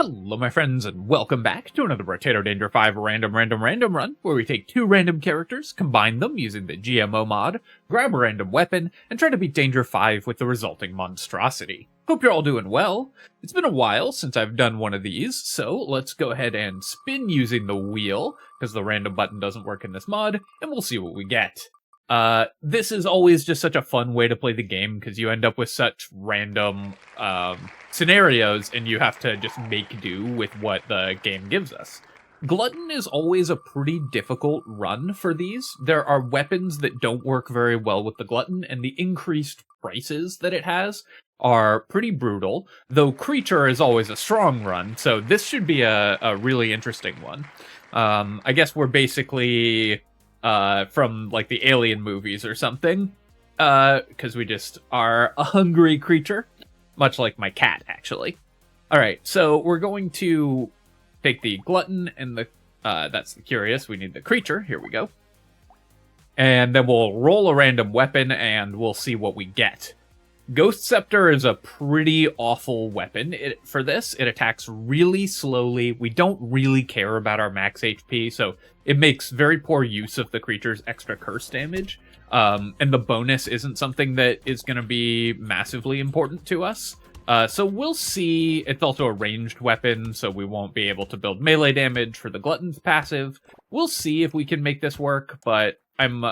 Hello my friends and welcome back to another Brotato Danger 5 random run, where we take two random characters, combine them using the GMO mod, grab a random weapon, and try to beat Danger 5 with the resulting monstrosity. Hope you're all doing well. It's been a while since I've done one of these, so let's go ahead and spin using the wheel, because the random button doesn't work in this mod, and we'll see what we get. This is always just such a fun way to play the game, because you end up with such random, scenarios, and you have to just make do with what the game gives us. Glutton is always a pretty difficult run for these. There are weapons that don't work very well with the Glutton, and the increased prices that it has are pretty brutal, though Creature is always a strong run, so this should be a really interesting one. I guess we're basically from like the Alien movies or something, because we just are a hungry creature. Much like my cat, actually. Alright, so we're going to take the Glutton and the, that's the Curious. We need the Creature. Here we go. And then we'll roll a random weapon and we'll see what we get. Ghost Scepter is a pretty awful weapon for this. It attacks really slowly. We don't really care about our max HP, so it makes very poor use of the creature's extra curse damage. And the bonus isn't something that is going to be massively important to us. So we'll see. It's also a ranged weapon, so we won't be able to build melee damage for the Glutton's passive. We'll see if we can make this work, but I'm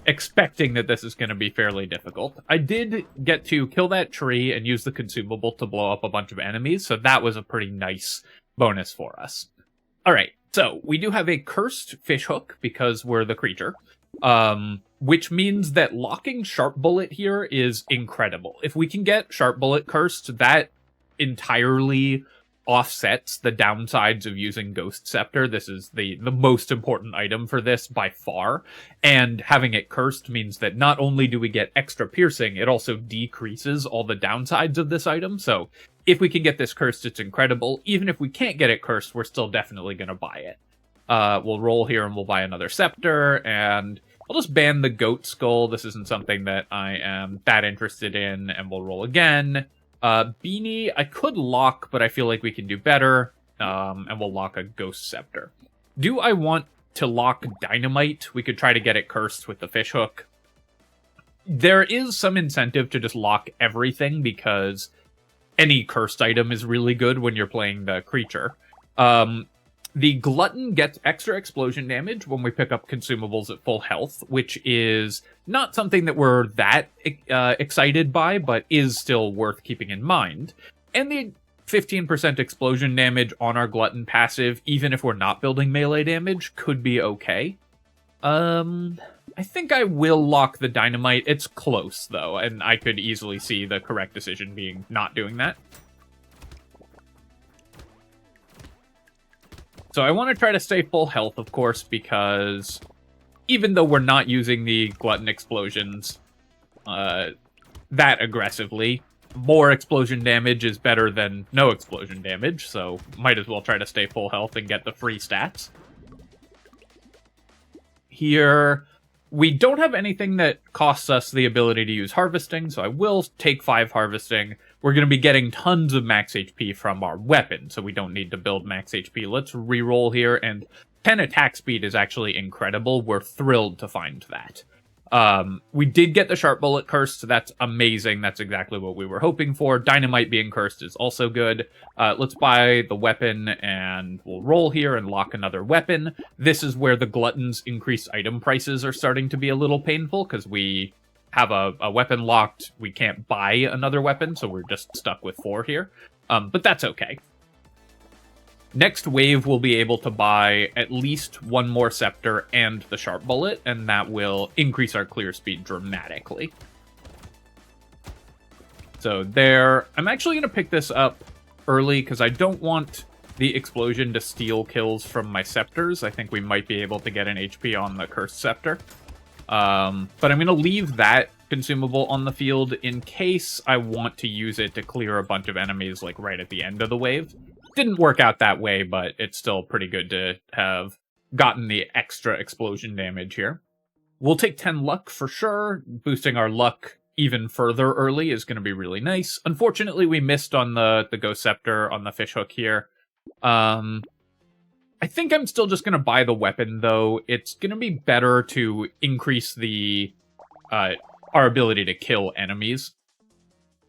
expecting that this is going to be fairly difficult. I did get to kill that tree and use the consumable to blow up a bunch of enemies, so that was a pretty nice bonus for us. Alright, so we do have a cursed fishhook because we're the creature. Which means that locking Sharp Bullet here is incredible. If we can get Sharp Bullet cursed, that entirely offsets the downsides of using Ghost Scepter. This is the most important item for this by far, and having it cursed means that not only do we get extra piercing, it also decreases all the downsides of this item, so if we can get this cursed, it's incredible. Even if we can't get it cursed, we're still definitely going to buy it. We'll roll here and we'll buy another Scepter, and I'll just ban the Goat Skull. This isn't something that I am that interested in, and we'll roll again. Beanie, I could lock, but I feel like we can do better, and we'll lock a Ghost Scepter. Do I want to lock Dynamite? We could try to get it cursed with the Fishhook. There is some incentive to just lock everything, because any cursed item is really good when you're playing the creature. The Glutton gets extra explosion damage when we pick up consumables at full health, which is not something that we're that excited by, but is still worth keeping in mind. And the 15% explosion damage on our Glutton passive, even if we're not building melee damage, could be okay. I think I will lock the Dynamite. It's close, though, and I could easily see the correct decision being not doing that. So I want to try to stay full health, of course, because even though we're not using the Glutton explosions that aggressively, more explosion damage is better than no explosion damage, so might as well try to stay full health and get the free stats. Here, we don't have anything that costs us the ability to use Harvesting, so I will take 5 Harvesting. We're going to be getting tons of max HP from our weapon, so we don't need to build max HP. Let's reroll here, and 10 attack speed is actually incredible. We're thrilled to find that. We did get the Sharp Bullet cursed, so that's amazing. That's exactly what we were hoping for. Dynamite being cursed is also good. Let's buy the weapon, and we'll roll here and lock another weapon. This is where the Glutton's increased item prices are starting to be a little painful, because we have a weapon locked. We can't buy another weapon, so we're just stuck with 4 here. But that's okay. Next wave, we'll be able to buy at least one more Scepter and the Sharp Bullet, and that will increase our clear speed dramatically. So there, I'm actually going to pick this up early, because I don't want the explosion to steal kills from my Scepters. I think we might be able to get an HP on the Cursed Scepter. But I'm going to leave that consumable on the field in case I want to use it to clear a bunch of enemies, like right at the end of the wave. Didn't work out that way, but it's still pretty good to have gotten the extra explosion damage here. We'll take 10 luck for sure. Boosting our luck even further early is going to be really nice. Unfortunately, we missed on the Ghost Scepter on the fishhook here. I think I'm still just going to buy the weapon, though. It's going to be better to increase the our ability to kill enemies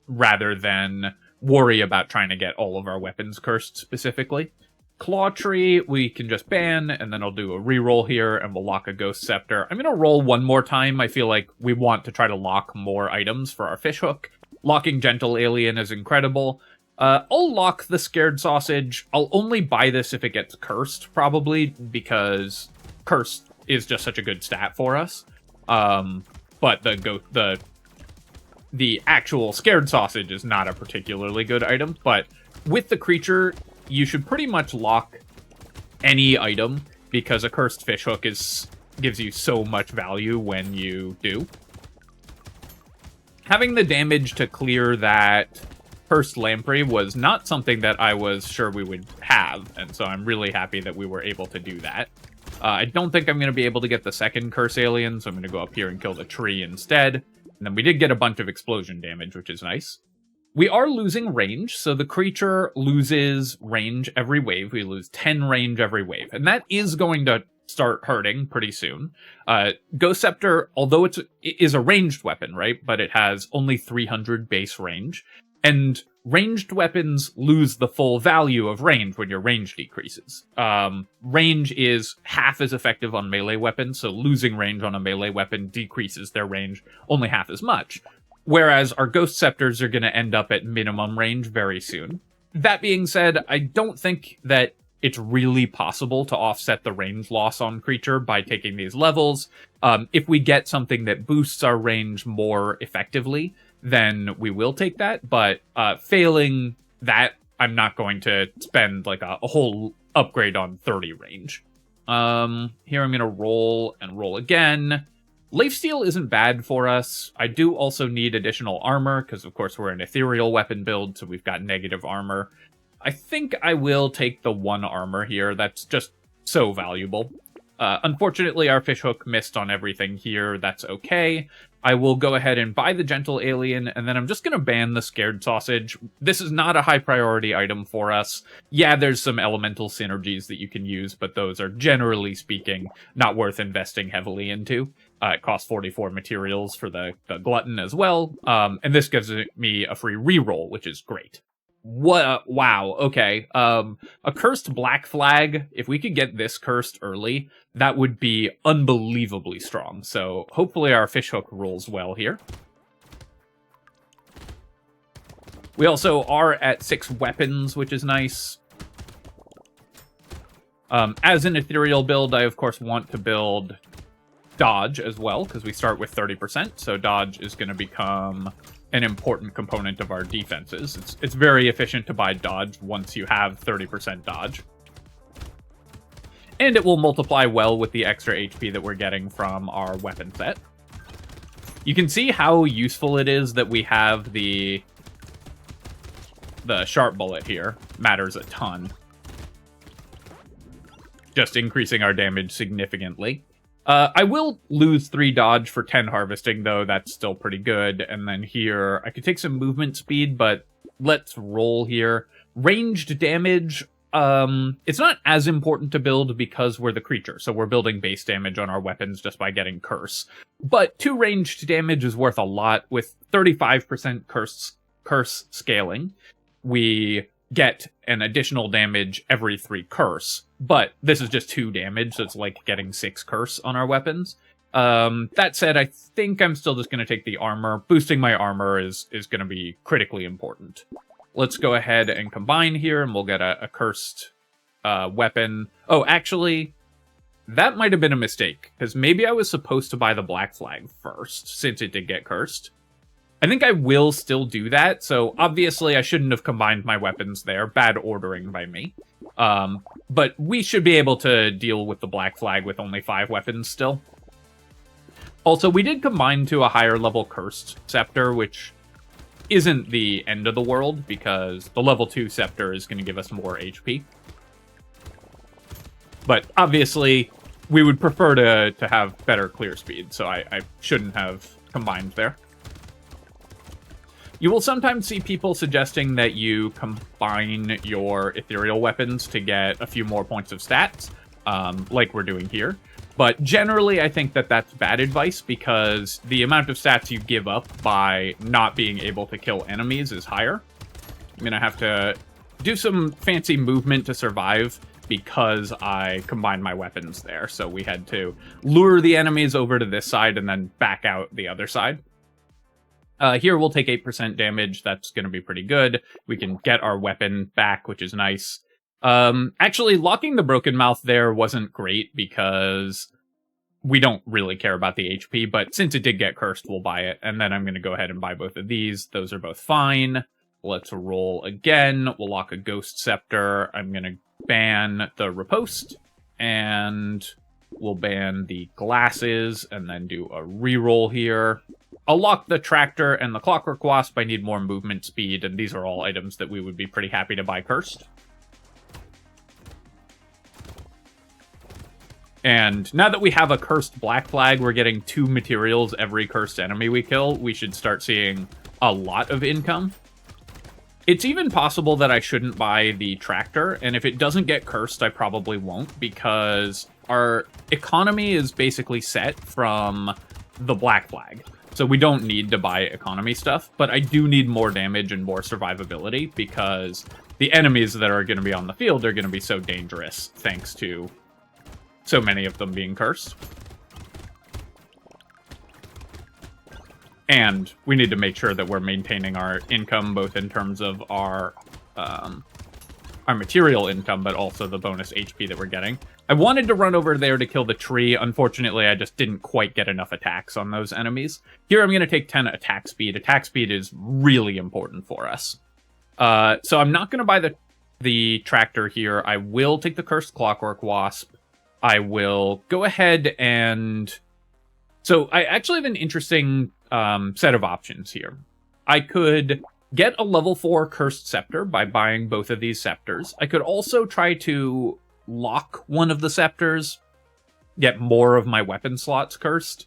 rather than worry about trying to get all of our weapons cursed specifically. Claw Tree, we can just ban, and then I'll do a reroll here, and we'll lock a Ghost Scepter. I'm going to roll one more time. I feel like we want to try to lock more items for our fishhook. Locking Gentle Alien is incredible. I'll lock the Scared Sausage. I'll only buy this if it gets cursed, probably, because cursed is just such a good stat for us. But the actual Scared Sausage is not a particularly good item, but with the creature, you should pretty much lock any item, because a cursed fishhook gives you so much value when you do. Having the damage to clear that cursed lamprey was not something that I was sure we would have, and so I'm really happy that we were able to do that. I don't think I'm going to be able to get the second curse alien, so I'm going to go up here and kill the tree instead. And then we did get a bunch of explosion damage, which is nice. We are losing range, so the creature loses range every wave. We lose 10 range every wave, and that is going to start hurting pretty soon. Ghost Scepter, although it is a ranged weapon, right? But it has only 300 base range, and ranged weapons lose the full value of range when your range decreases. Range is half as effective on melee weapons, so losing range on a melee weapon decreases their range only half as much. Whereas our Ghost Scepters are going to end up at minimum range very soon. That being said, I don't think that it's really possible to offset the range loss on creature by taking these levels. If we get something that boosts our range more effectively, then we will take that. But failing that, I'm not going to spend like a whole upgrade on 30 range. Here I'm going to roll and roll again. Lifesteal isn't bad for us. I do also need additional armor, because of course we're an ethereal weapon build, so we've got negative armor. I think I will take the 1 armor here. That's just so valuable. Unfortunately, our fishhook missed on everything here. That's okay. I will go ahead and buy the Gentle Alien, and then I'm just going to ban the Scared Sausage. This is not a high priority item for us. Yeah, there's some elemental synergies that you can use, but those are, generally speaking, not worth investing heavily into. It costs 44 materials for the Glutton as well, and this gives me a free reroll, which is great. What? Wow, okay. A cursed Black Flag, if we could get this cursed early, that would be unbelievably strong. So hopefully our fishhook rolls well here. We also are at 6 weapons, which is nice. As an ethereal build, I of course want to build dodge as well, because we start with 30%, so dodge is going to become an important component of our defenses. It's very efficient to buy dodge once you have 30% dodge. And it will multiply well with the extra HP that we're getting from our weapon set. You can see how useful it is that we have the sharp bullet here. Matters a ton. Just increasing our damage significantly. I will lose 3 dodge for 10 harvesting, though. That's still pretty good. And then here, I could take some movement speed, but let's roll here. Ranged damage, it's not as important to build because we're the creature, so we're building base damage on our weapons just by getting curse. But 2 ranged damage is worth a lot. With 35% curse scaling, we get an additional damage every 3 curse, but this is just 2 damage, so it's like getting 6 curse on our weapons. That said, I think I'm still just going to take the armor. Boosting my armor is going to be critically important. Let's go ahead and combine here, and we'll get a cursed weapon. Oh, actually, that might have been a mistake, because maybe I was supposed to buy the Black Flag first, since it did get cursed. I think I will still do that, so obviously I shouldn't have combined my weapons there. Bad ordering by me. But we should be able to deal with the Black Flag with only 5 weapons still. Also, we did combine to a higher level Cursed Scepter, which isn't the end of the world, because the level 2 Scepter is going to give us more HP. But obviously, we would prefer to have better clear speed, so I shouldn't have combined there. You will sometimes see people suggesting that you combine your ethereal weapons to get a few more points of stats, like we're doing here. But generally, I think that that's bad advice because the amount of stats you give up by not being able to kill enemies is higher. I'm going to have to do some fancy movement to survive because I combined my weapons there. So we had to lure the enemies over to this side and then back out the other side. Here we'll take 8% damage. That's going to be pretty good. We can get our weapon back, which is nice. Actually, locking the Broken Mouth there wasn't great because we don't really care about the HP, but since it did get cursed, we'll buy it. And then I'm going to go ahead and buy both of these. Those are both fine. Let's roll again. We'll lock a Ghost Scepter. I'm going to ban the Riposte, and we'll ban the Glasses, and then do a reroll here. I'll lock the Tractor and the Clockwork Wasp. I need more movement speed, and these are all items that we would be pretty happy to buy cursed. And now that we have a cursed Black Flag, we're getting 2 materials every cursed enemy we kill. We should start seeing a lot of income. It's even possible that I shouldn't buy the Tractor, and if it doesn't get cursed, I probably won't, because our economy is basically set from the Black Flag. So we don't need to buy economy stuff, but I do need more damage and more survivability, because the enemies that are going to be on the field are going to be so dangerous, thanks to so many of them being cursed. And we need to make sure that we're maintaining our income, both in terms of our material income, but also the bonus HP that we're getting. I wanted to run over there to kill the tree. Unfortunately, I just didn't quite get enough attacks on those enemies. Here, I'm going to take 10 attack speed. Attack speed is really important for us. So I'm not going to buy the Tractor here. I will take the Cursed Clockwork Wasp. I will go ahead and... So I actually have an interesting set of options here. I could get a level 4 Cursed Scepter by buying both of these Scepters. I could also try to lock one of the Scepters, get more of my weapon slots cursed.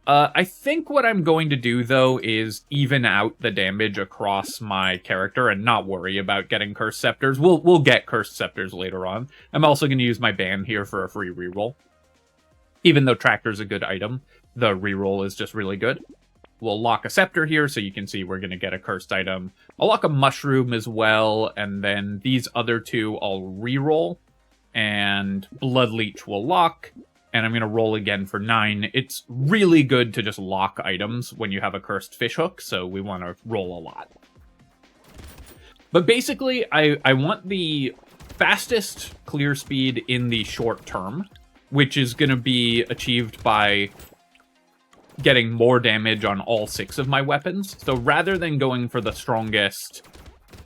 I think what I'm going to do, though, is even out the damage across my character and not worry about getting Cursed Scepters. We'll get Cursed Scepters later on. I'm also going to use my ban here for a free reroll. Even though Tractor's a good item, the reroll is just really good. We'll lock a Scepter here, so you can see we're going to get a cursed item. I'll lock a Mushroom as well, and then these other 2 I'll reroll, and Bloodleech will lock, and I'm going to roll again for 9. It's really good to just lock items when you have a cursed fishhook, so we want to roll a lot. But basically, I want the fastest clear speed in the short term, which is going to be achieved by getting more damage on all 6 of my weapons. So rather than going for the strongest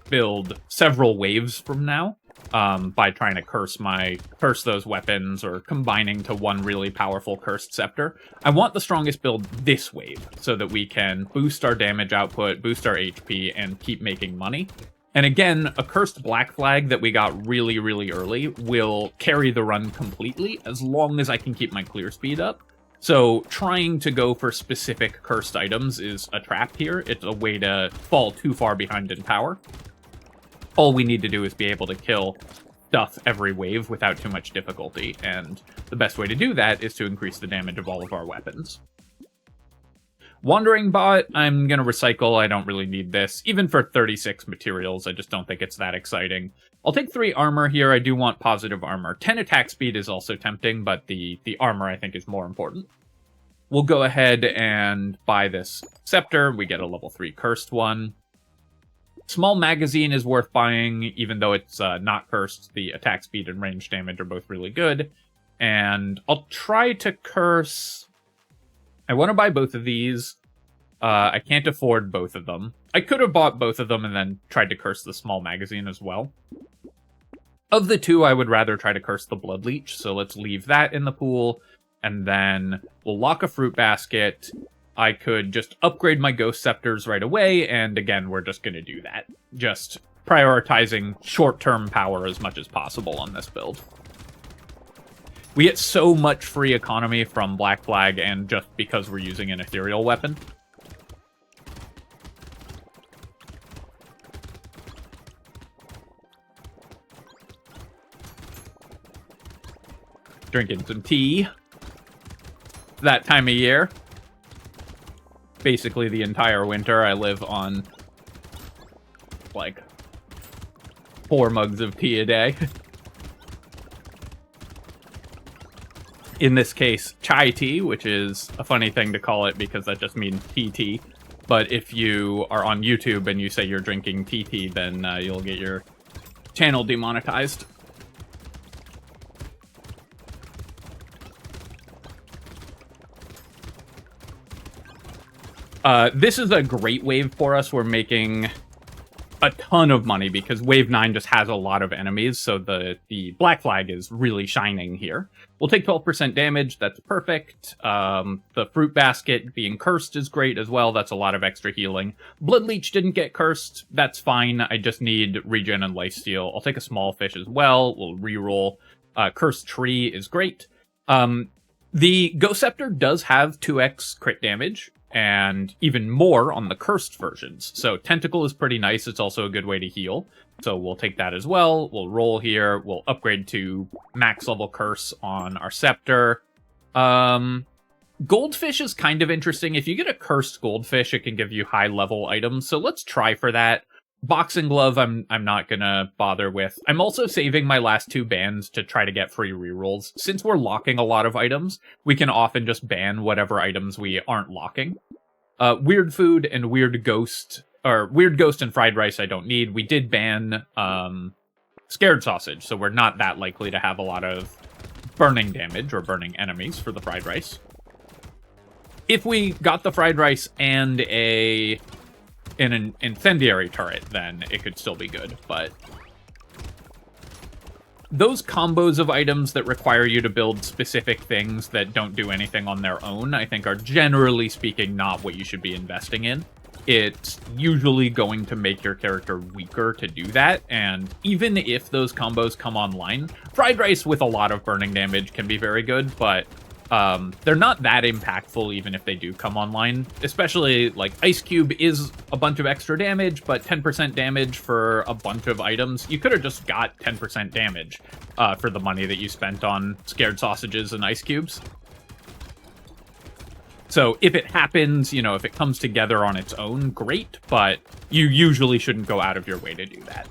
build several waves from now, by trying to curse those weapons or combining to one really powerful cursed scepter, I want the strongest build this wave so that we can boost our damage output, boost our HP, and keep making money. And again, a cursed Black Flag that we got really, really early will carry the run completely as long as I can keep my clear speed up. So trying to go for specific cursed items is a trap here. It's a way to fall too far behind in power. All we need to do is be able to kill stuff every wave without too much difficulty, and the best way to do that is to increase the damage of all of our weapons. Wandering Bot, I'm going to recycle. I don't really need this. Even for 36 materials, I just don't think it's that exciting. I'll take 3 armor here. I do want positive armor. 10 attack speed is also tempting, but the armor I think is more important. We'll go ahead and buy this scepter. We get a level 3 cursed one. Small magazine is worth buying, even though it's not cursed. The attack speed and range damage are both really good. And I'll try to curse... I want to buy both of these. I can't afford both of them. I could have bought both of them and then tried to curse the small magazine as well. Of the 2, I would rather try to curse the Bloodleech, so let's leave that in the pool. And then we'll lock a fruit basket. I could just upgrade my Ghost Scepters right away, and again, we're just going to do that. Just prioritizing short-term power as much as possible on this build. We get so much free economy from Black Flag, and just because we're using an ethereal weapon. drinking some tea. That time of year. Basically the entire winter I live on, like, 4 mugs of tea a day. In this case, chai tea, which is a funny thing to call it because that just means tea. But if you are on YouTube and you say you're drinking tea, then you'll get your channel demonetized. This is a great wave for us. We're making a ton of money because wave 9 just has a lot of enemies, so the black flag is really shining here. We'll take 12% damage, that's perfect. The fruit basket being cursed is great as well, that's a lot of extra healing. Blood leech didn't get cursed, that's fine, I just need regen and lifesteal. I'll take a small fish as well, we'll reroll. Cursed tree is great. The Ghost Scepter does have 2x crit damage, and even more on the cursed versions. So Tentacle is pretty nice, it's also a good way to heal. So we'll take that as well, we'll roll here, we'll upgrade to max level curse on our Scepter. Goldfish is kind of interesting. If you get a cursed goldfish, it can give you high level items, so let's try for that. Boxing glove, I'm not gonna bother with. I'm also saving my last 2 bans to try to get free rerolls. Since we're locking a lot of items, we can often just ban whatever items we aren't locking. Weird food and weird ghost and fried rice I don't need. We did ban scared sausage, so we're not that likely to have a lot of burning damage or burning enemies for the fried rice. If we got the fried rice and an incendiary turret, then it could still be good, but those combos of items that require you to build specific things that don't do anything on their own, I think are generally speaking not what you should be investing in. It's usually going to make your character weaker to do that, and even if those combos come online, fried rice with a lot of burning damage can be very good, but they're not that impactful even if they do come online. Especially, like, Ice Cube is a bunch of extra damage, but 10% damage for a bunch of items. You could have just got 10% damage for the money that you spent on scared sausages and ice cubes. So if it happens, you know, if it comes together on its own, great, but you usually shouldn't go out of your way to do that.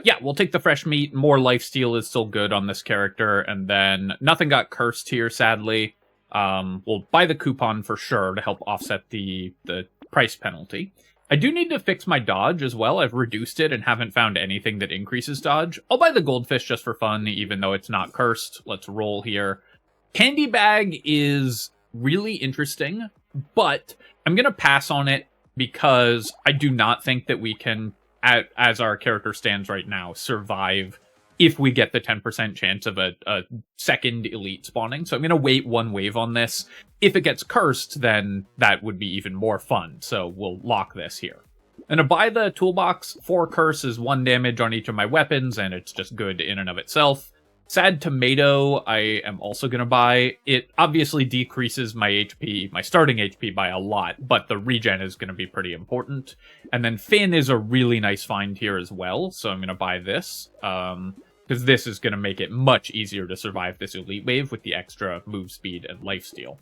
Yeah, we'll take the fresh meat. More lifesteal is still good on this character, and then nothing got cursed here, sadly. We'll buy the coupon for sure to help offset the price penalty. I do need to fix my dodge as well. I've reduced it and haven't found anything that increases dodge. I'll buy the goldfish just for fun, even though it's not cursed. Let's roll here. Candy bag is really interesting, but I'm going to pass on it because I do not think that we can, as our character stands right now, survive if we get the 10% chance of a second elite spawning. So I'm going to wait 1 wave on this. If it gets cursed, then that would be even more fun. So we'll lock this here. And to buy the toolbox, 4 curse is 1 damage on each of my weapons, and it's just good in and of itself. Sad Tomato, I am also going to buy. It obviously decreases my HP, my starting HP by a lot, but the regen is going to be pretty important. And then Finn is a really nice find here as well, so I'm going to buy this. Because this is going to make it much easier to survive this elite wave with the extra move speed and lifesteal.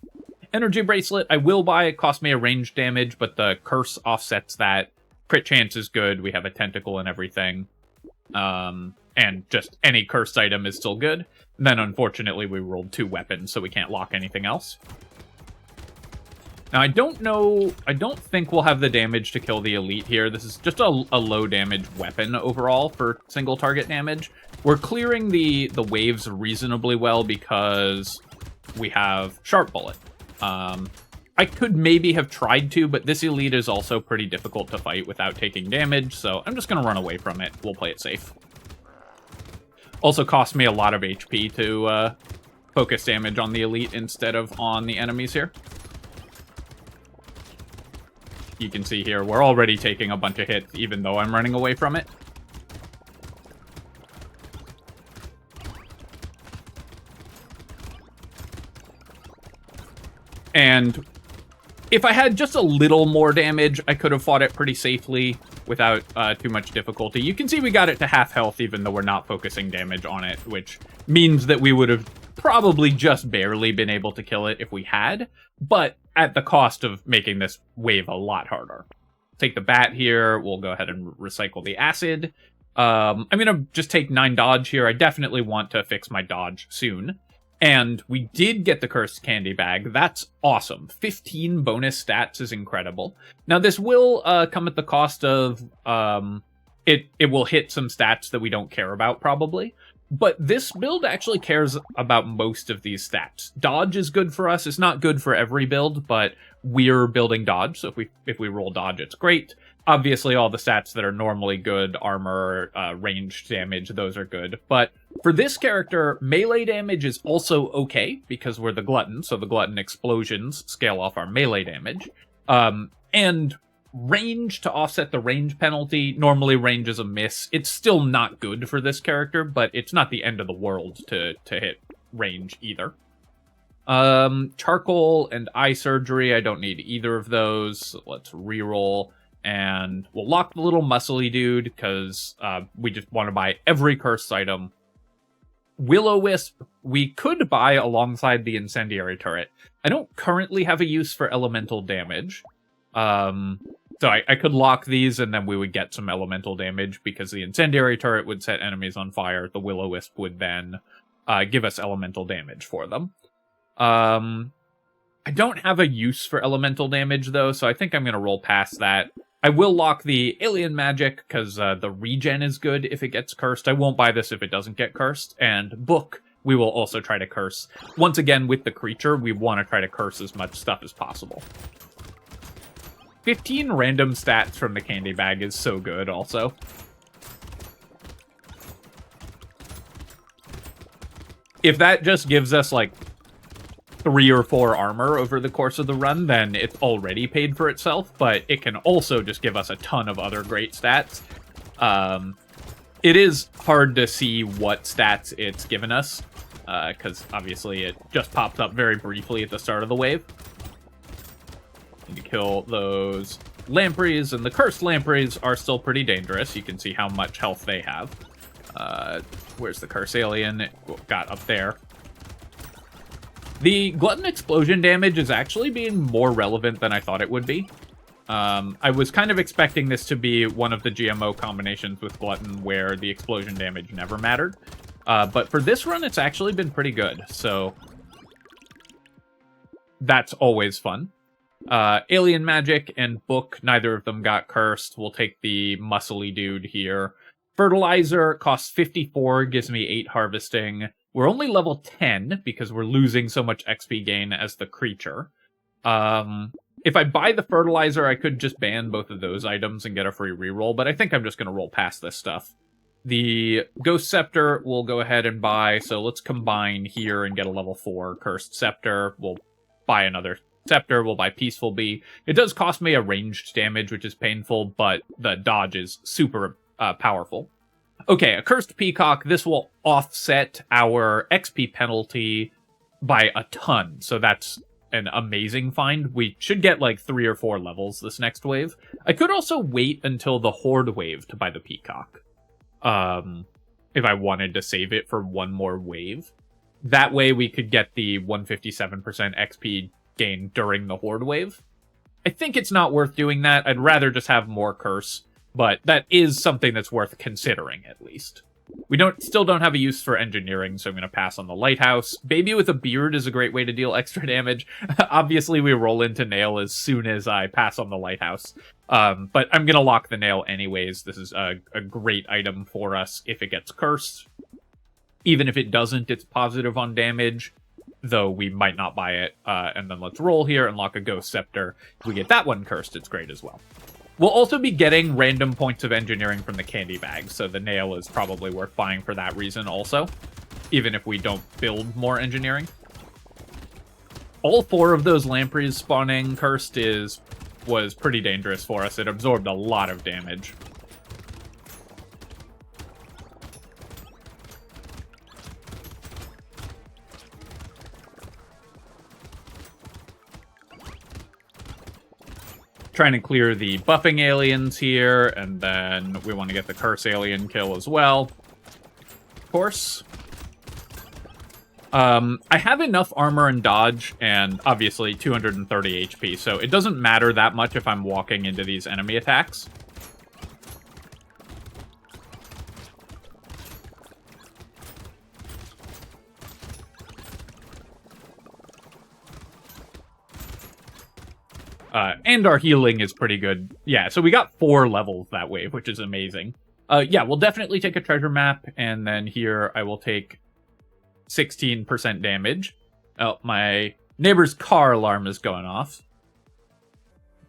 Energy Bracelet, I will buy. It cost me a range damage, but the curse offsets that. Crit chance is good. We have a tentacle and everything. And just any cursed item is still good. And then, unfortunately, we rolled 2 weapons, so we can't lock anything else. Now, I don't think we'll have the damage to kill the elite here. This is just a low damage weapon overall for single target damage. We're clearing the waves reasonably well because we have Sharp Bullet. I could maybe have tried to, but this elite is also pretty difficult to fight without taking damage, so I'm just going to run away from it. We'll play it safe. Also cost me a lot of HP to focus damage on the elite instead of on the enemies here. You can see here, we're already taking a bunch of hits, even though I'm running away from it. And if I had just a little more damage, I could have fought it pretty safely. without too much difficulty. You can see we got it to half health even though we're not focusing damage on it, which means that we would have probably just barely been able to kill it if we had, but at the cost of making this wave a lot harder. Take the bat here, we'll go ahead and recycle the acid. I'm gonna just take 9 dodge here. I definitely want to fix my dodge soon. And we did get the cursed candy bag. That's awesome. 15 bonus stats is incredible. Now this will come at the cost of it will hit some stats that we don't care about probably. But this build actually cares about most of these stats. Dodge is good for us. It's not good for every build, but we're building dodge, so if we roll dodge, it's great. Obviously, all the stats that are normally good, armor, ranged damage, those are good. But for this character, melee damage is also okay, because we're the Glutton, so the Glutton explosions scale off our melee damage. And range to offset the range penalty, normally range is a miss. It's still not good for this character, but it's not the end of the world to hit range either. Charcoal and eye surgery, I don't need either of those. So let's reroll, and we'll lock the little muscly dude, because we just want to buy every cursed item. Will-O-Wisp, we could buy alongside the incendiary turret. I don't currently have a use for elemental damage. So I could lock these, and then we would get some elemental damage, because the incendiary turret would set enemies on fire. The Will-O-Wisp would then give us elemental damage for them. I don't have a use for elemental damage, though, so I think I'm going to roll past that. I will lock the alien magic, because the regen is good if it gets cursed. I won't buy this if it doesn't get cursed. And book, we will also try to curse. Once again, with the creature, we want to try to curse as much stuff as possible. 15 random stats from the candy bag is so good, also. If that just gives us, like, 3 or 4 armor over the course of the run, then it's already paid for itself, but it can also just give us a ton of other great stats. It is hard to see what stats it's given us, because obviously it just popped up very briefly at the start of the wave. Need to kill those lampreys, and the cursed lampreys are still pretty dangerous. You can see how much health they have. Where's the curse alien? It got up there. The Glutton explosion damage is actually being more relevant than I thought it would be. I was kind of expecting this to be one of the GMO combinations with Glutton where the explosion damage never mattered. But for this run, it's actually been pretty good, so that's always fun. Alien Magic and Book, neither of them got cursed. We'll take the muscly dude here. Fertilizer costs 54, gives me 8 harvesting. We're only level 10 because we're losing so much XP gain as the creature. If I buy the fertilizer, I could just ban both of those items and get a free reroll, but I think I'm just going to roll past this stuff. The Ghost Scepter we'll go ahead and buy, so let's combine here and get a level 4 Cursed Scepter. We'll buy another Scepter, we'll buy Peaceful Bee. It does cost me a ranged damage, which is painful, but the dodge is super powerful. Okay, a Cursed Peacock. This will offset our XP penalty by a ton, so that's an amazing find. We should get like 3 or 4 levels this next wave. I could also wait until the Horde wave to buy the Peacock, if I wanted to save it for one more wave. That way we could get the 157% XP gain during the Horde wave. I think it's not worth doing that. I'd rather just have more Curse, but that is something that's worth considering, at least. We still don't have a use for engineering, so I'm going to pass on the Lighthouse. Baby with a Beard is a great way to deal extra damage. Obviously, we roll into Nail as soon as I pass on the Lighthouse. But I'm going to lock the Nail anyways. This is a great item for us if it gets cursed. Even if it doesn't, it's positive on damage, though we might not buy it. And then let's roll here and lock a Ghost Scepter. If we get that one cursed, it's great as well. We'll also be getting random points of engineering from the candy bag, so the Nail is probably worth buying for that reason also, even if we don't build more engineering. All 4 of those lampreys spawning cursed was pretty dangerous for us. It absorbed a lot of damage. trying to clear the buffing aliens here, and then we want to get the curse alien kill as well. Of course. I have enough armor and dodge, and obviously 230 HP, so it doesn't matter that much if I'm walking into these enemy attacks. And our healing is pretty good. Yeah, so we got 4 levels that wave, which is amazing. Yeah, we'll definitely take a treasure map, and then here I will take 16% damage. Oh, my neighbor's car alarm is going off.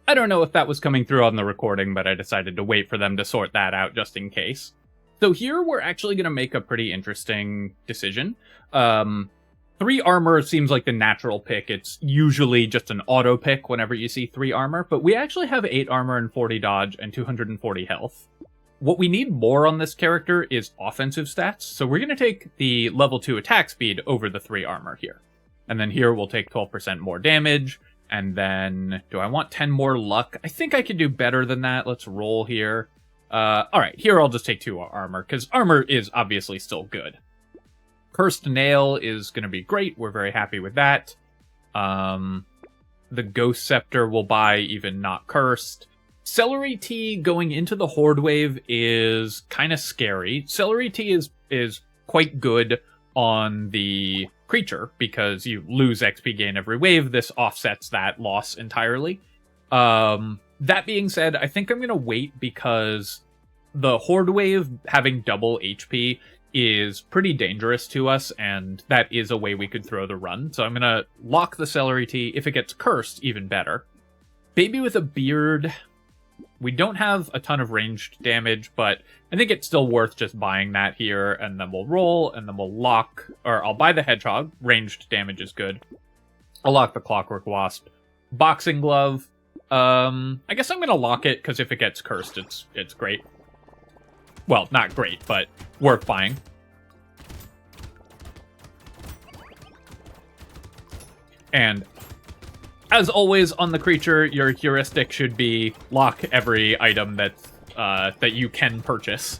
I don't know if that was coming through on the recording, but I decided to wait for them to sort that out just in case. So here we're actually going to make a pretty interesting decision. 3 armor seems like the natural pick. It's usually just an auto pick whenever you see 3 armor, but we actually have 8 armor and 40 dodge and 240 health. What we need more on this character is offensive stats, so we're going to take the level 2 attack speed over the 3 armor here. And then here we'll take 12% more damage, and then do I want 10 more luck? I think I could do better than that. Let's roll here. Alright, here I'll just take 2 armor, because armor is obviously still good. Cursed Nail is going to be great. We're very happy with that. The Ghost Scepter will buy even not cursed. Celery Tea going into the Horde wave is kind of scary. Celery Tea is quite good on the creature because you lose XP gain every wave. This offsets that loss entirely. That being said, I think I'm going to wait because the Horde wave having double HP is pretty dangerous to us, and that is a way we could throw the run. So I'm going to lock the Celery Tea. If it gets cursed, even better. Baby with a Beard. We don't have a ton of ranged damage, but I think it's still worth just buying that here, and then we'll roll, and then we'll lock, or I'll buy the Hedgehog. Ranged damage is good. I'll lock the Clockwork Wasp. Boxing Glove. I guess I'm going to lock it, because if it gets cursed, it's great. Well, not great, but worth buying. And as always on the creature, your heuristic should be lock every item that you can purchase.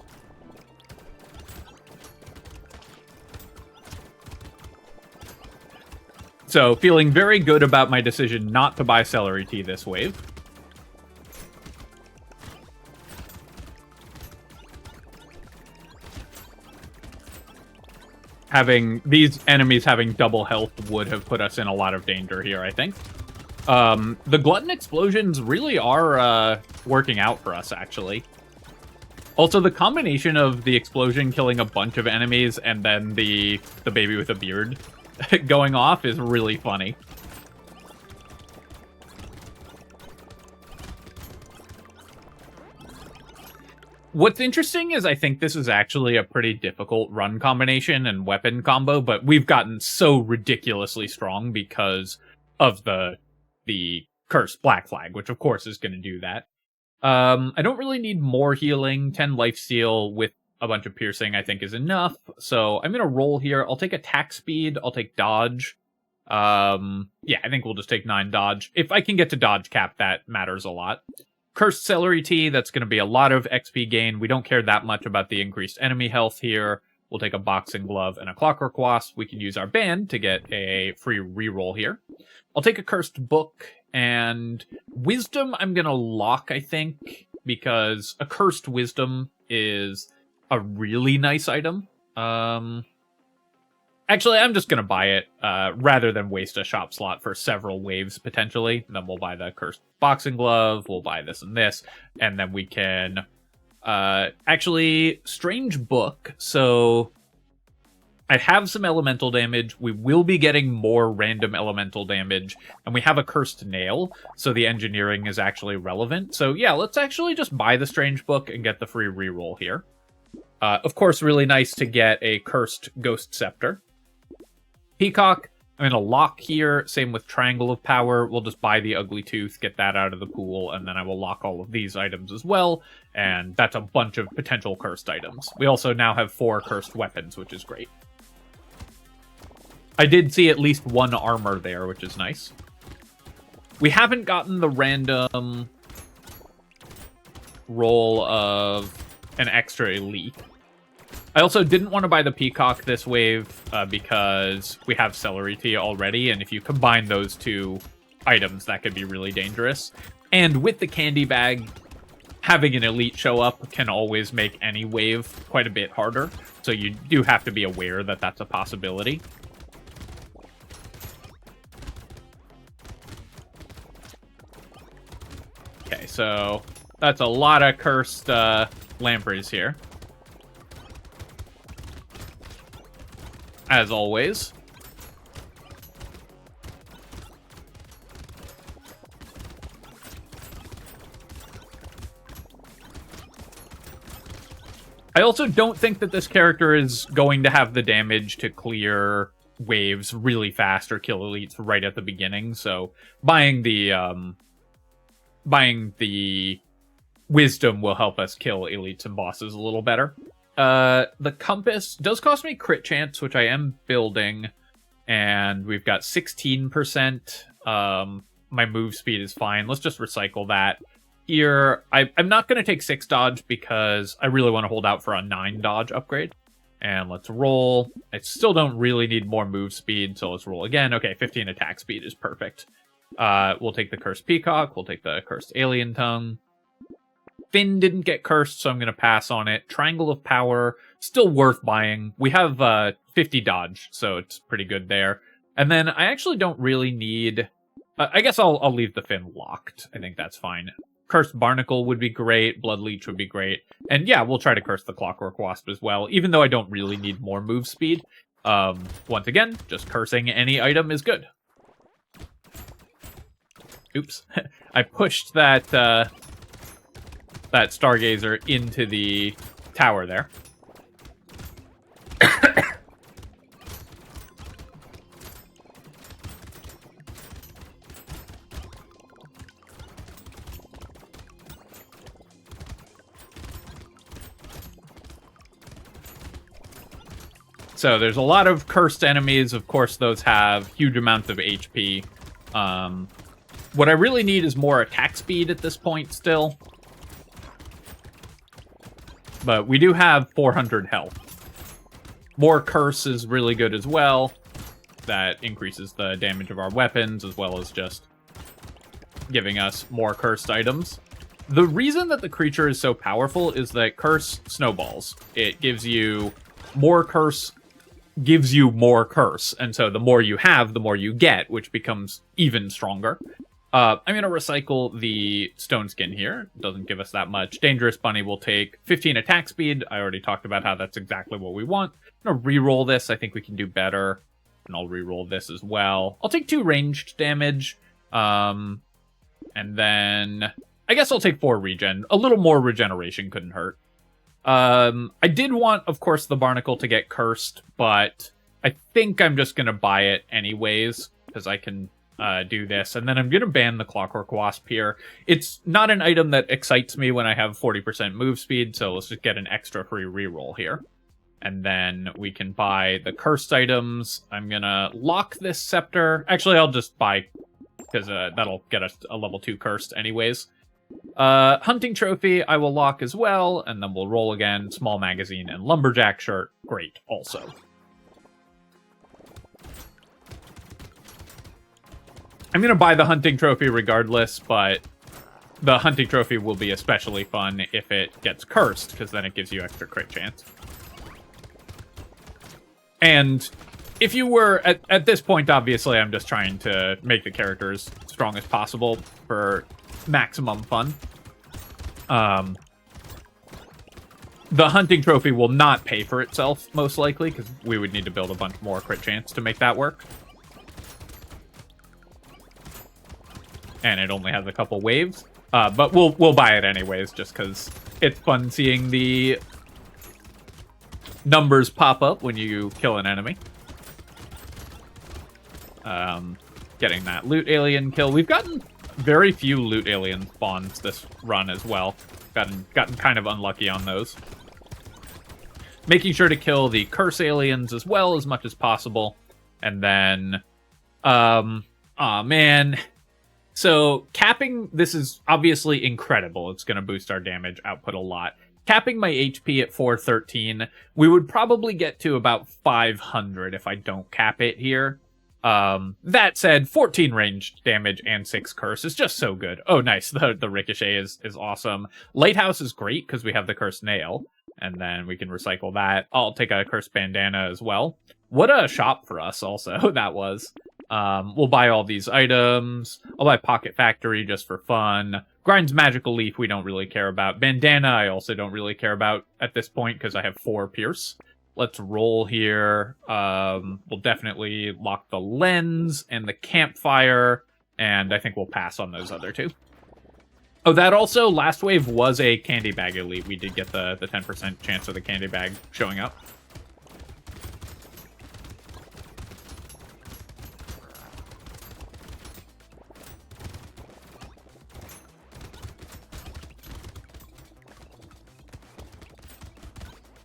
So, feeling very good about my decision not to buy Celery Tea this wave. These enemies having double health would have put us in a lot of danger here, I think. The Glutton explosions really are working out for us, actually. Also, the combination of the explosion killing a bunch of enemies and then the baby with a beard going off is really funny. What's interesting is I think this is actually a pretty difficult run combination and weapon combo, but we've gotten so ridiculously strong because of the cursed Black Flag, which of course is going to do that. I don't really need more healing. 10 lifesteal with a bunch of piercing I think is enough, so I'm going to roll here. I'll take attack speed, I'll take dodge. Yeah, I think we'll just take 9 dodge. If I can get to dodge cap, that matters a lot. Cursed Celery Tea, that's going to be a lot of XP gain. We don't care that much about the increased enemy health here. We'll take a Boxing Glove and a Clockwork Wasp. We can use our band to get a free reroll here. I'll take a Cursed Book, and Wisdom I'm going to lock, I think, because a Cursed Wisdom is a really nice item. Actually, I'm just going to buy it rather than waste a shop slot for several waves, potentially. And then we'll buy the Cursed Boxing Glove, we'll buy this, and then we can... actually, Strange Book. So, I have some elemental damage. We will be getting more random elemental damage. And we have a Cursed Nail, so the engineering is actually relevant. So, yeah, let's actually just buy the Strange Book and get the free reroll here. Of course, really nice to get a Cursed Ghost Scepter. Peacock, I'm going to lock here. Same with Triangle of Power. We'll just buy the Ugly Tooth, get that out of the pool, and then I will lock all of these items as well. And that's a bunch of potential cursed items. We also now have 4 cursed weapons, which is great. I did see at least 1 armor there, which is nice. We haven't gotten the random roll of an extra elite. I also didn't want to buy the peacock this wave because we have celery tea already, and if you combine those two items, that could be really dangerous. And with the candy bag, having an elite show up can always make any wave quite a bit harder, so you do have to be aware that that's a possibility. Okay, so that's a lot of cursed lampreys here. As always. I also don't think that this character is going to have the damage to clear waves really fast or kill elites right at the beginning, so buying the wisdom will help us kill elites and bosses a little better. The compass does cost me crit chance, which I am building, and we've got 16%. My move speed is fine. Let's just recycle that. Here, I'm not going to take 6 dodge because I really want to hold out for a 9 dodge upgrade. And let's roll. I still don't really need more move speed, so let's roll again. Okay, 15 attack speed is perfect. We'll take the Cursed Peacock. We'll take the Cursed Alien Tongue. Fin didn't get cursed, so I'm going to pass on it. Triangle of Power, still worth buying. We have 50 dodge, so it's pretty good there. And then I actually don't really need... I guess I'll leave the Fin locked. I think that's fine. Cursed Barnacle would be great. Blood Leech would be great. And yeah, we'll try to curse the Clockwork Wasp as well, even though I don't really need more move speed. Once again, just cursing any item is good. Oops. I pushed that... that Stargazer into the tower there. So there's a lot of cursed enemies. Of course, those have huge amounts of HP. What I really need is more attack speed at this point still. But we do have 400 health. More curse is really good as well. That increases the damage of our weapons, as well as just giving us more cursed items. The reason that the creature is so powerful is that curse snowballs. It gives you more curse, gives you more curse. And so the more you have, the more you get, which becomes even stronger. I'm going to recycle the stone skin here. It doesn't give us that much. Dangerous Bunny will take 15 attack speed. I already talked about how that's exactly what we want. I'm going to reroll this. I think we can do better. And I'll reroll this as well. I'll take 2 ranged damage. And then I guess I'll take 4 regen. A little more regeneration couldn't hurt. I did want, of course, the Barnacle to get cursed, but I think I'm just going to buy it anyways, because I can... do this, and then I'm going to ban the Clockwork Wasp here. It's not an item that excites me when I have 40% move speed, so let's just get an extra free reroll here. And then we can buy the cursed items. I'm going to lock this scepter. Actually, I'll just buy, because that'll get us a level 2 cursed anyways. Hunting Trophy, I will lock as well, and then we'll roll again. Small Magazine and Lumberjack Shirt, great also. I'm going to buy the Hunting Trophy regardless, but the Hunting Trophy will be especially fun if it gets cursed, because then it gives you extra crit chance. And if you were, at this point, obviously, I'm just trying to make the character as strong as possible for maximum fun. The Hunting Trophy will not pay for itself, most likely, because we would need to build a bunch more crit chance to make that work. And it only has a couple waves. But we'll buy it anyways, just because it's fun seeing the numbers pop up when you kill an enemy. Getting that loot alien kill. We've gotten very few loot alien spawns this run as well. Gotten kind of unlucky on those. Making sure to kill the curse aliens as well as much as possible. And then, aw man. So capping, this is obviously incredible. It's going to boost our damage output a lot. Capping my HP at 413, we would probably get to about 500 if I don't cap it here. That said, 14 ranged damage and 6 curse is just so good. Oh, nice. The ricochet is awesome. Lighthouse is great because we have the cursed nail, and then we can recycle that. I'll take a cursed bandana as well. What a shop for us also that was. We'll buy all these items. I'll buy Pocket Factory just for fun. Grind's Magical Leaf we don't really care about. Bandana I also don't really care about at this point because I have 4 Pierce. Let's roll here. We'll definitely lock the lens and the campfire, and I think we'll pass on those other 2. Oh, that also, last wave was a candy bag elite. We did get the 10% chance of the candy bag showing up.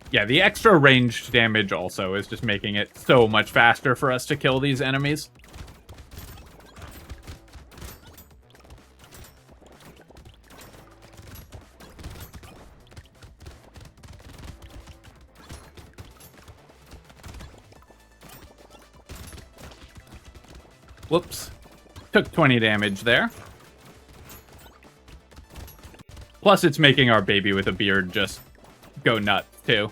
Yeah, the extra ranged damage also is just making it so much faster for us to kill these enemies. Whoops. Took 20 damage there. Plus, it's making our baby with a beard just go nuts, too.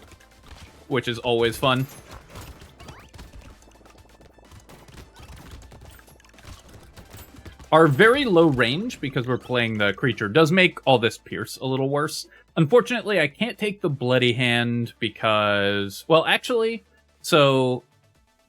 Which is always fun. Our very low range, because we're playing the creature, does make all this pierce a little worse. Unfortunately, I can't take the Bloody Hand because... Well, actually, so...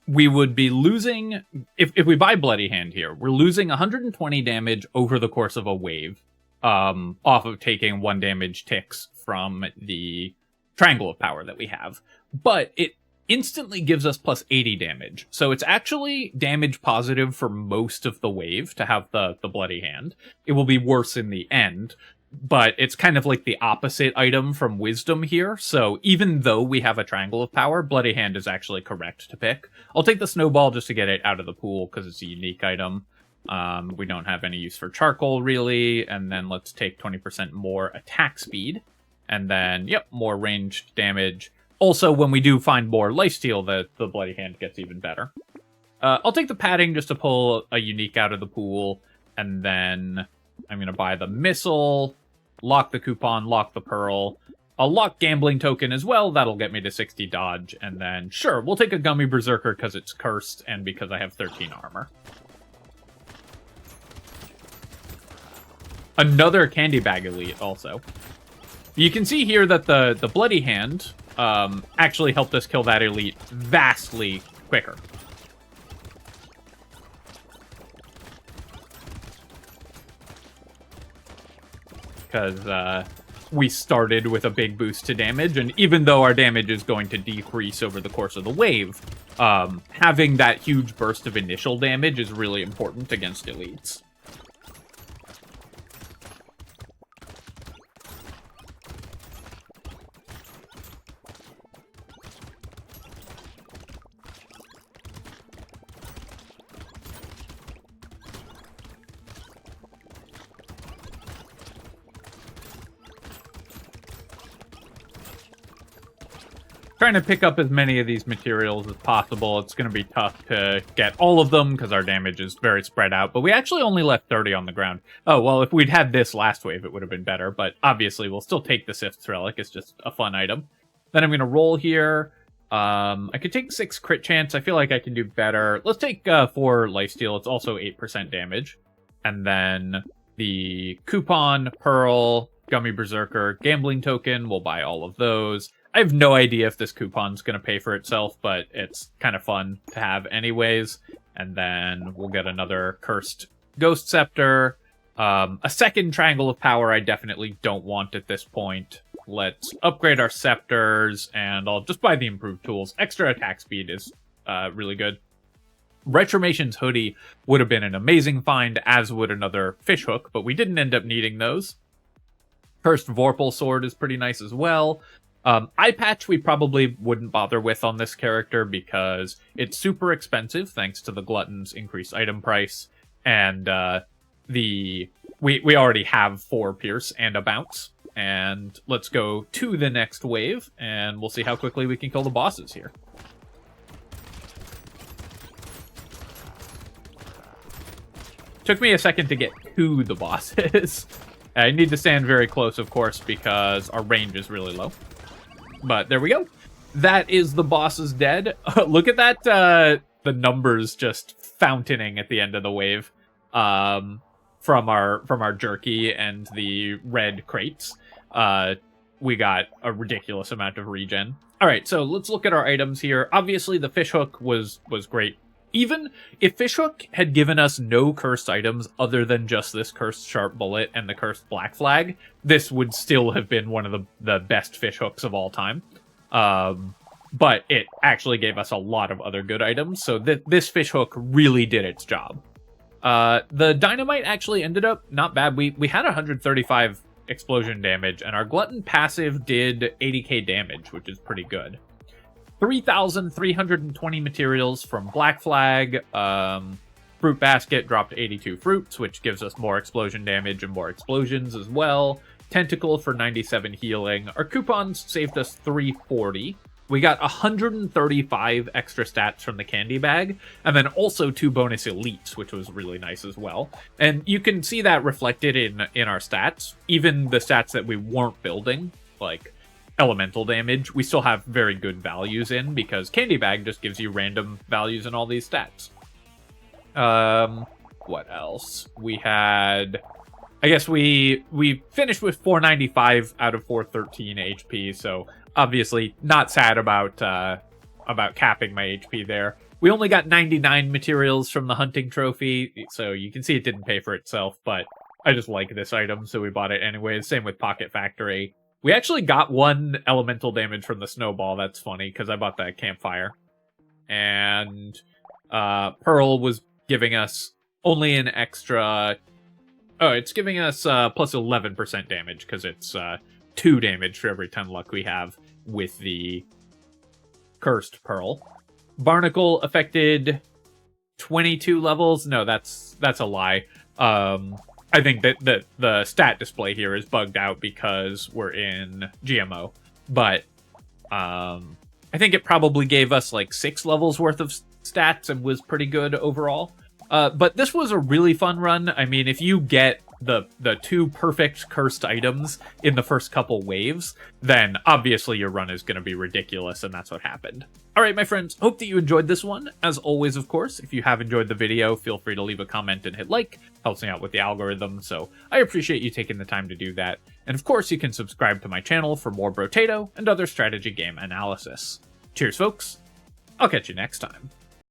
we would be losing... If we buy Bloody Hand here, we're losing 120 damage over the course of a wave. Off of taking 1 damage ticks from the Triangle of Power that we have. But it instantly gives us plus 80 damage. So it's actually damage positive for most of the wave to have the Bloody Hand. It will be worse in the end. But it's kind of like the opposite item from Wisdom here. So even though we have a Triangle of Power, Bloody Hand is actually correct to pick. I'll take the Snowball just to get it out of the pool because it's a unique item. We don't have any use for Charcoal, really. And then let's take 20% more attack speed. And then, yep, more ranged damage. Also, when we do find more lifesteal, the Bloody Hand gets even better. I'll take the Padding just to pull a unique out of the pool. And then I'm going to buy the Missile, lock the coupon, lock the Pearl. I'll lock Gambling Token as well. That'll get me to 60 dodge. And then, sure, we'll take a Gummy Berserker because it's cursed and because I have 13 armor. Another Candy Bag Elite also. You can see here that the Bloody Hand actually helped us kill that elite vastly quicker. Because we started with a big boost to damage, and even though our damage is going to decrease over the course of the wave, having that huge burst of initial damage is really important against elites. Trying to pick up as many of these materials as possible. It's going to be tough to get all of them because our damage is very spread out, but we actually only left 30 on the ground. Oh, well, if we'd had this last wave, it would have been better, but obviously we'll still take the Sith's Relic. It's just a fun item. Then I'm going to roll here. I could take 6 crit chance. I feel like I can do better. Let's take 4 lifesteal. It's also 8% damage. And then the Coupon, Pearl, Gummy Berserker, Gambling Token. We'll buy all of those. I have no idea if this coupon's going to pay for itself, but it's kind of fun to have anyways. And then we'll get another Cursed Ghost Scepter. A second Triangle of Power I definitely don't want at this point. Let's upgrade our Scepters, and I'll just buy the improved tools. Extra attack speed is really good. Retrimation's Hoodie would have been an amazing find, as would another Fishhook, but we didn't end up needing those. Cursed Vorpal Sword is pretty nice as well. Eye Patch we probably wouldn't bother with on this character because it's super expensive thanks to the Glutton's increased item price. And we already have 4 Pierce and a Bounce. And let's go to the next wave, and we'll see how quickly we can kill the bosses here. Took me a second to get to the bosses. I need to stand very close, of course, because our range is really low. But there we go. That is the bosses dead. Look at that, the numbers just fountaining at the end of the wave. From our jerky and the red crates. We got a ridiculous amount of regen. Alright, so let's look at our items here. Obviously, the fishhook was great. Even if fishhook had given us no cursed items other than just this cursed sharp bullet and the cursed black flag, this would still have been one of the best fishhooks of all time. But it actually gave us a lot of other good items, so this fishhook really did its job. The dynamite actually ended up not bad. We had 135 explosion damage, and our Glutton passive did 80k damage, which is pretty good. 3,320 materials from Black Flag. Fruit Basket dropped 82 fruits, which gives us more explosion damage and more explosions as well. Tentacle for 97 healing. Our coupons saved us 340. We got 135 extra stats from the candy bag, and then also 2 bonus elites, which was really nice as well. And you can see that reflected in our stats. Even the stats that we weren't building, like elemental damage, we still have very good values in, because candy bag just gives you random values in all these stats. What else? We had... I guess we finished with 495 out of 413 HP, so obviously not sad about capping my HP there. We only got 99 materials from the hunting trophy, so you can see it didn't pay for itself, but I just like this item, so we bought it anyways. Same with Pocket Factory. We actually got 1 elemental damage from the snowball. That's funny, because I bought that campfire. And Pearl was giving us only an extra... Oh, it's giving us plus 11% damage, because it's 2 damage for every 10 luck we have with the Cursed Pearl. Barnacle affected 22 levels. No, that's a lie. I think that the stat display here is bugged out because we're in GMO. But I think it probably gave us like 6 levels worth of stats and was pretty good overall. But this was a really fun run. I mean, if you get the 2 perfect cursed items in the first couple waves, then obviously your run is going to be ridiculous, and that's what happened. Alright, my friends, hope that you enjoyed this one. As always, of course, if you have enjoyed the video, feel free to leave a comment and hit like. Helps me out with the algorithm, so I appreciate you taking the time to do that. And of course, you can subscribe to my channel for more Brotato and other strategy game analysis. Cheers, folks. I'll catch you next time.